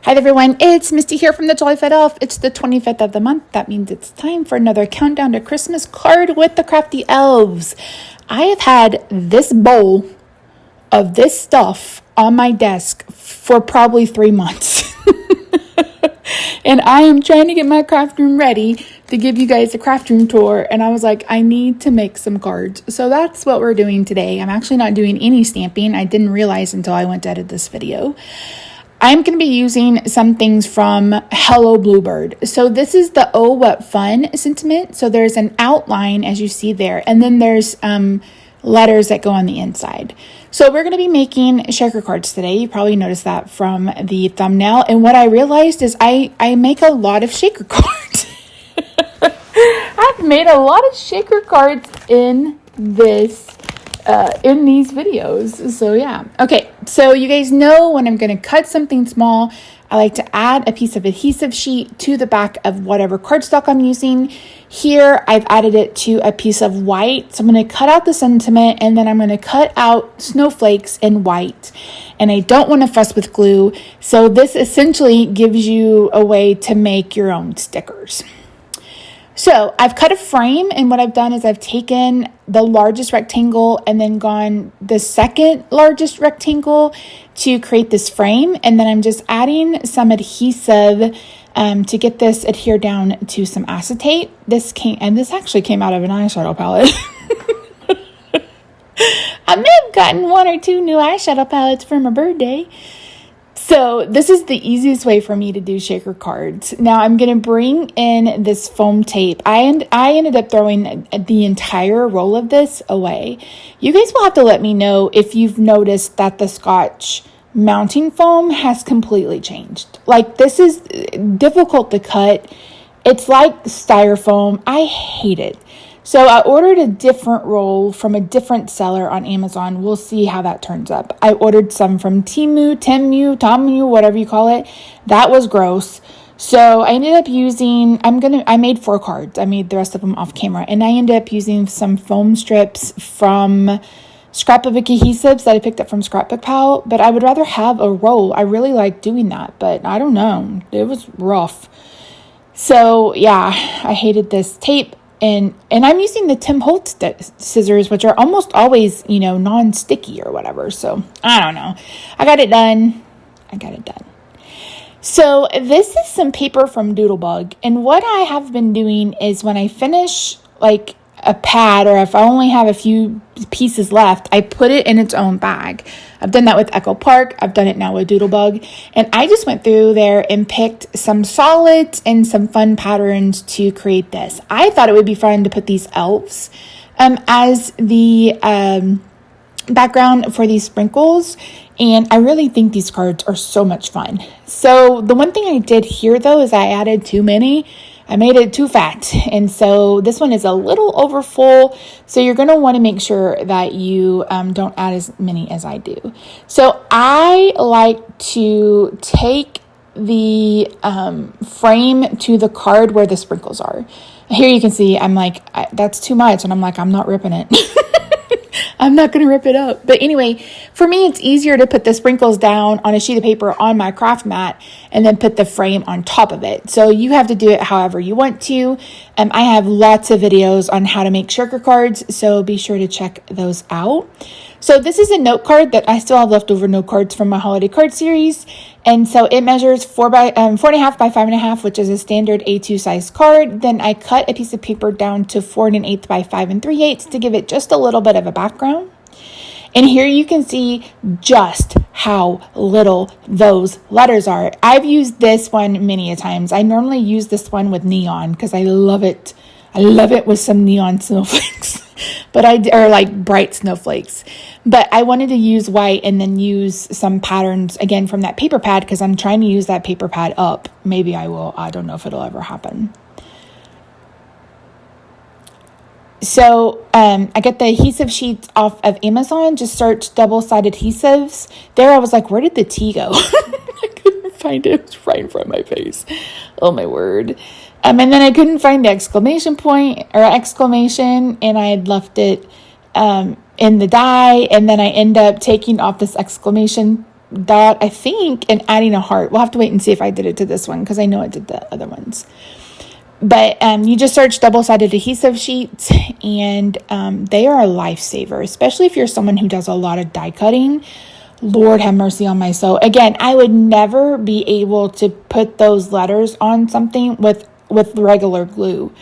Hi everyone, it's Misty here from TheJollyFatElf. It's the 25th of the month. That means it's time for another countdown to Christmas card with the Crafty Elves. I have had this bowl of this stuff on my desk for probably 3 months. And I am trying to get my craft room ready to give you guys a craft room tour. And I was like, I need to make some cards. So that's what we're doing today. I'm actually not doing any stamping. I didn't realize until I went to edit this video. I'm going to be using some things from Hello Bluebird. So this is the Oh What Fun sentiment. So there's an outline as you see there. And then there's letters that go on the inside. So we're going to be making shaker cards today. You probably noticed that from the thumbnail. And what I realized is I make a lot of shaker cards. I've made a lot of shaker cards in these videos. So yeah. Okay. So you guys know when I'm going to cut something small, I like to add a piece of adhesive sheet to the back of whatever cardstock I'm using. Here, I've added it to a piece of white. So I'm going to cut out the sentiment and then I'm going to cut out snowflakes in white. And I don't want to fuss with glue. So this essentially gives you a way to make your own stickers. So I've cut a frame, and what I've done is I've taken the largest rectangle and then gone the second largest rectangle to create this frame. And then I'm just adding some adhesive to get this adhered down to some acetate. This actually came out of an eyeshadow palette. I may have gotten 1 or 2 new eyeshadow palettes for my birthday. So this is the easiest way for me to do shaker cards. Now I'm going to bring in this foam tape. I ended up throwing the entire roll of this away. You guys will have to let me know if you've noticed that the Scotch mounting foam has completely changed. Like, this is difficult to cut. It's like styrofoam. I hate it. So I ordered a different roll from a different seller on Amazon. We'll see how that turns up. I ordered some from Temu, whatever you call it. That was gross. So I ended up using, I made 4 cards. I made the rest of them off camera. And I ended up using some foam strips from Scrapbook adhesives that I picked up from Scrapbook Pal. But I would rather have a roll. I really like doing that. But I don't know. It was rough. So yeah, I hated this tape. And I'm using the Tim Holtz scissors, which are almost always, non-sticky or whatever. So I don't know. I got it done. So this is some paper from Doodlebug. And what I have been doing is when I finish like a pad, or if I only have a few pieces left, I put it in its own bag. I've done that with Echo Park. I've done it now with Doodlebug. And I just went through there and picked some solids and some fun patterns to create this. I thought it would be fun to put these elves as the background for these sprinkles. And I really think these cards are so much fun. So the one thing I did here, though, is I added too many. I made it too fat. And so this one is a little over full. So you're going to want to make sure that you don't add as many as I do. So I like to take the frame to the card where the sprinkles are. Here you can see I'm like, that's too much. And I'm like, I'm not ripping it. I'm not going to rip it up. But anyway, for me, it's easier to put the sprinkles down on a sheet of paper on my craft mat and then put the frame on top of it. So you have to do it however you want to. I have lots of videos on how to make shaker cards, so be sure to check those out. So this is a note card that I still have leftover note cards from my holiday card series. And so it measures 4.5 by 5.5, which is a standard A2 size card. Then I cut a piece of paper down to 4 1/8 by 5 3/8 to give it just a little bit of a background. And here you can see just how little those letters are. I've used this one many a times. I normally use this one with neon because I love it. I love it with some neon snowflakes, or like bright snowflakes. But I wanted to use white and then use some patterns again from that paper pad because I'm trying to use that paper pad up. Maybe I will. I don't know if it'll ever happen. So I get the adhesive sheets off of Amazon. Just search double-sided adhesives. There I was like, where did the T go? I couldn't find it. It was right in front of my face. Oh my word. And then I couldn't find the exclamation, and I had left it in the die, and then I end up taking off this exclamation dot, I think, and adding a heart. We'll have to wait and see if I did it to this one because I know I did the other ones. But you just search double-sided adhesive sheets, and they are a lifesaver, especially if you're someone who does a lot of die cutting. Lord have mercy on my soul. Again, I would never be able to put those letters on something with regular glue.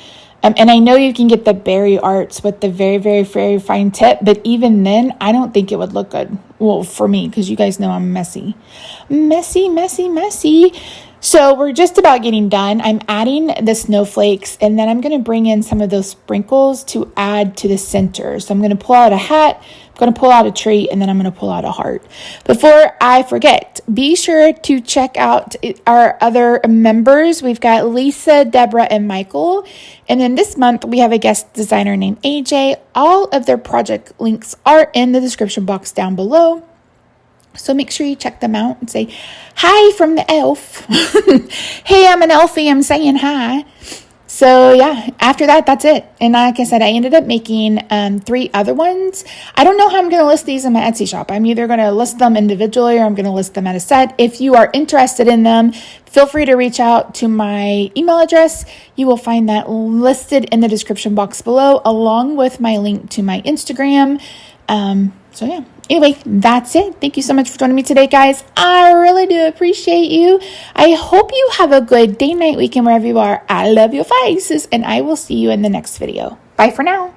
And I know you can get the berry arts with the very, very, very fine tip, but even then, I don't think it would look good. Well, for me, because you guys know I'm messy. Messy, messy, messy. So we're just about getting done. I'm adding the snowflakes, and then I'm going to bring in some of those sprinkles to add to the center. So I'm going to pull out a hat, I'm going to pull out a tree, and then I'm going to pull out a heart. Before I forget, be sure to check out our other members. We've got Lisa, Deborah, and Michael. And then this month, we have a guest designer named AJ. All of their project links are in the description box down below. So make sure you check them out and say, hi from the elf. Hey, I'm an elfie. I'm saying hi. So yeah, after that, that's it. And like I said, I ended up making 3 other ones. I don't know how I'm going to list these in my Etsy shop. I'm either going to list them individually or I'm going to list them at a set. If you are interested in them, feel free to reach out to my email address. You will find that listed in the description box below, along with my link to my Instagram. So yeah. Anyway, that's it. Thank you so much for joining me today, guys. I really do appreciate you. I hope you have a good day, night, weekend, wherever you are. I love your faces, and I will see you in the next video. Bye for now.